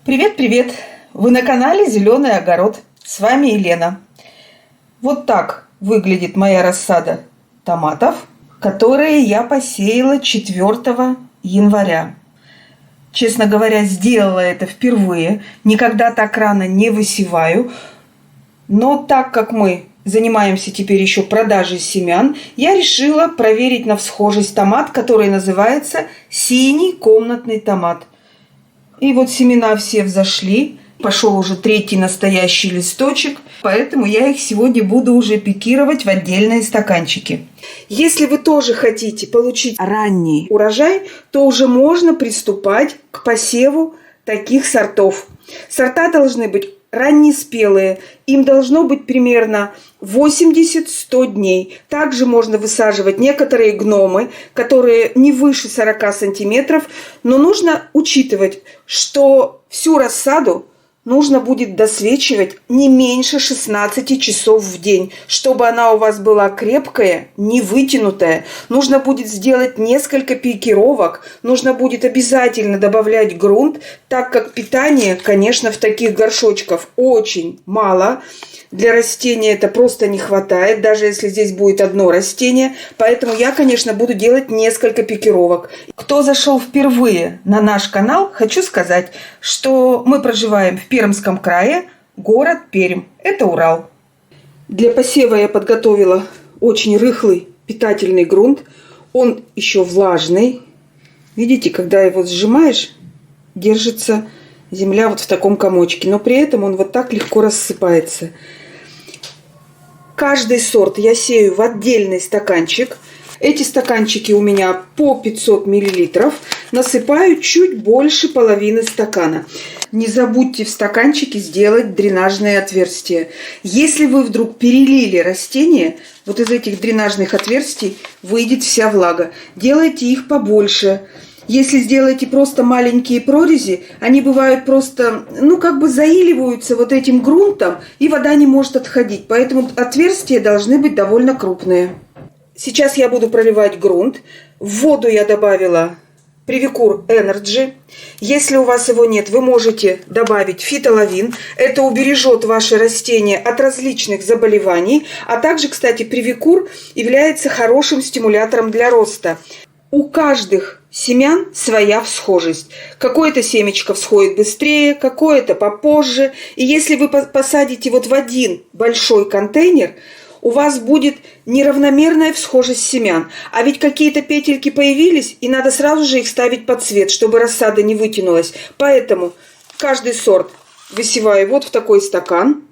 Привет-привет! Вы на канале Зеленый огород. С вами Елена. Вот так выглядит моя рассада томатов, которые я посеяла 4 января. Честно говоря, сделала это впервые. Никогда так рано не высеваю. Но так как мы занимаемся теперь еще продажей семян, я решила проверить на всхожесть томат, который называется синий комнатный томат. И вот семена все взошли. Пошел уже 3-й настоящий листочек. Поэтому я их сегодня буду уже пикировать в отдельные стаканчики. Если вы тоже хотите получить ранний урожай, то уже можно приступать к посеву таких сортов. Сорта должны быть раннеспелые. Им должно быть примерно 80-100 дней. Также можно высаживать некоторые гномы, которые не выше 40 сантиметров. Но нужно учитывать, что всю рассаду нужно будет досвечивать не меньше 16 часов в день, чтобы она у вас была крепкая, не вытянутая. Нужно будет сделать несколько пикировок. Нужно будет обязательно добавлять грунт, так как питания, конечно, в таких горшочках очень мало. Для растения это просто не хватает, даже если здесь будет одно растение. Поэтому я, конечно, буду делать несколько пикировок. Кто зашел впервые на наш канал, хочу сказать, что мы проживаем в Пермском крае, город Пермь. Это Урал. Для посева я подготовила очень рыхлый питательный грунт. Он еще влажный. Видите, когда его сжимаешь, держится земля вот в таком комочке. Но при этом он вот так легко рассыпается. Каждый сорт я сею в отдельный стаканчик. Эти стаканчики у меня по 500 мл. Насыпаю чуть больше половины стакана. Не забудьте в стаканчике сделать дренажные отверстия. Если вы вдруг перелили растение, вот из этих дренажных отверстий выйдет вся влага. Делайте их побольше. Если сделаете просто маленькие прорези, они бывают просто, заиливаются вот этим грунтом, и вода не может отходить. Поэтому отверстия должны быть довольно крупные. Сейчас я буду проливать грунт. В воду я добавила Привикур Energy. Если у вас его нет, вы можете добавить фитоловин. Это убережет ваше растение от различных заболеваний. А также, кстати, Привикур является хорошим стимулятором для роста. У каждых семян своя всхожесть. Какое-то семечко всходит быстрее, какое-то попозже. И если вы посадите вот в один большой контейнер, у вас будет неравномерная всхожесть семян. А ведь какие-то петельки появились, и надо сразу же их ставить под цвет, чтобы рассада не вытянулась. Поэтому каждый сорт высеваю вот в такой стакан.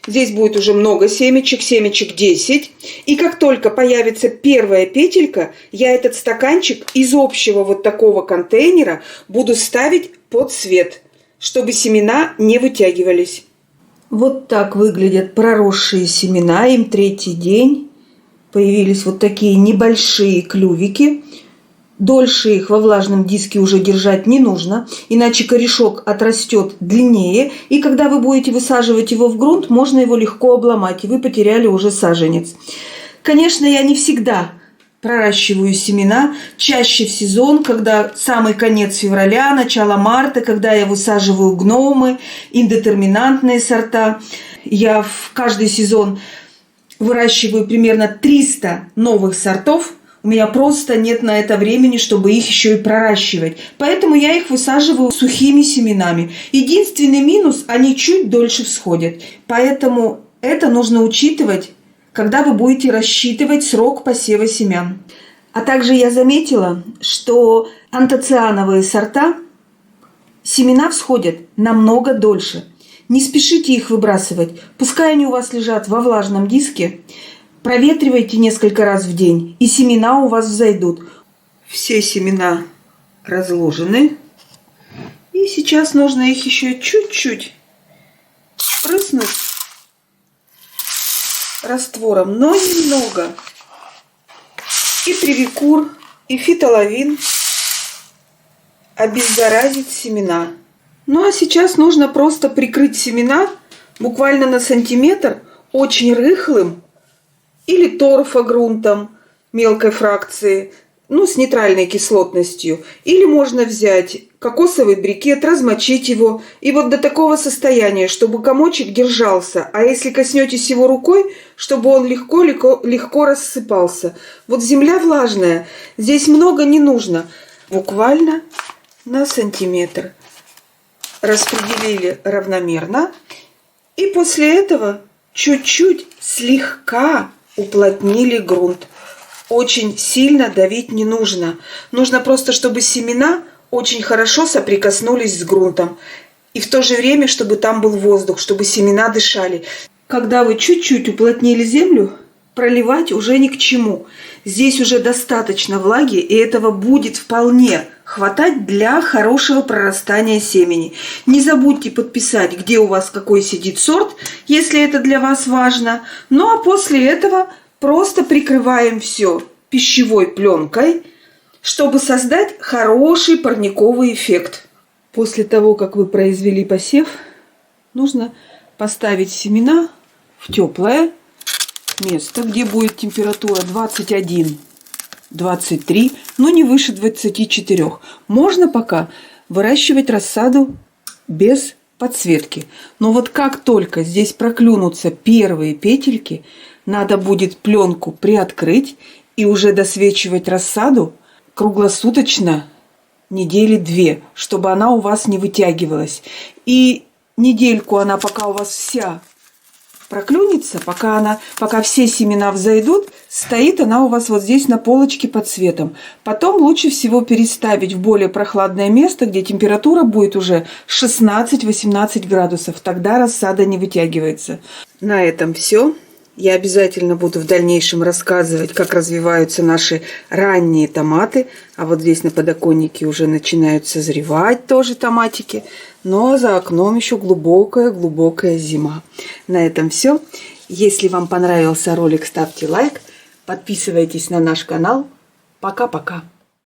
Здесь будет уже много семечек, семечек 10. И как только появится первая петелька, я этот стаканчик из общего вот такого контейнера буду ставить под цвет, чтобы семена не вытягивались. Вот так выглядят проросшие семена. Им 3-й день. Появились вот такие небольшие клювики. Дольше их во влажном диске уже держать не нужно, иначе корешок отрастет длиннее, и когда вы будете высаживать его в грунт, можно его легко обломать, и вы потеряли уже саженец. Конечно, я не всегда проращиваю семена, чаще в сезон, когда самый конец февраля, начало марта, когда я высаживаю гномы, индетерминантные сорта. Я в каждый сезон выращиваю примерно 300 новых сортов. У меня просто нет на это времени, чтобы их еще и проращивать. Поэтому я их высаживаю сухими семенами. Единственный минус – они чуть дольше всходят. Поэтому это нужно учитывать, когда вы будете рассчитывать срок посева семян. А также я заметила, что антоциановые сорта семена всходят намного дольше. Не спешите их выбрасывать. Пускай они у вас лежат во влажном диске. Проветривайте несколько раз в день, и семена у вас взойдут. Все семена разложены. И сейчас нужно их еще чуть-чуть спрыснуть раствором, но немного. И Привикур, и фитоловин обеззаразит семена. Ну а сейчас нужно просто прикрыть семена буквально на сантиметр очень рыхлым или торфогрунтом мелкой фракции, ну, с нейтральной кислотностью. Или можно взять кокосовый брикет, размочить его. И вот до такого состояния, чтобы комочек держался. А если коснетесь его рукой, чтобы он легко рассыпался. Вот земля влажная. Здесь много не нужно. Буквально на сантиметр. Распределили равномерно. И после этого чуть-чуть слегка уплотнили грунт. Очень сильно давить не нужно. Нужно просто, чтобы семена очень хорошо соприкоснулись с грунтом. И в то же время, чтобы там был воздух, чтобы семена дышали. Когда вы чуть-чуть уплотнили землю, проливать уже ни к чему. Здесь уже достаточно влаги, и этого будет вполне хватать для хорошего прорастания семени. Не забудьте подписать, где у вас какой сидит сорт, если это для вас важно. Ну а после этого просто прикрываем все пищевой пленкой, чтобы создать хороший парниковый эффект. После того, как вы произвели посев, нужно поставить семена в теплое место, где будет температура 21-23, но не выше 24. Можно пока выращивать рассаду без подсветки. Но вот как только здесь проклюнутся первые петельки, надо будет пленку приоткрыть и уже досвечивать рассаду круглосуточно недели 2, чтобы она у вас не вытягивалась. И недельку она, пока у вас вся проклюнется, пока все семена взойдут, стоит она у вас вот здесь на полочке под светом. Потом лучше всего переставить в более прохладное место, где температура будет уже 16-18 градусов. Тогда рассада не вытягивается. На этом все. Я обязательно буду в дальнейшем рассказывать, как развиваются наши ранние томаты. А вот здесь на подоконнике уже начинают созревать тоже томатики. Но за окном еще глубокая зима. На этом все. Если вам понравился ролик, ставьте лайк. Подписывайтесь на наш канал. Пока-пока.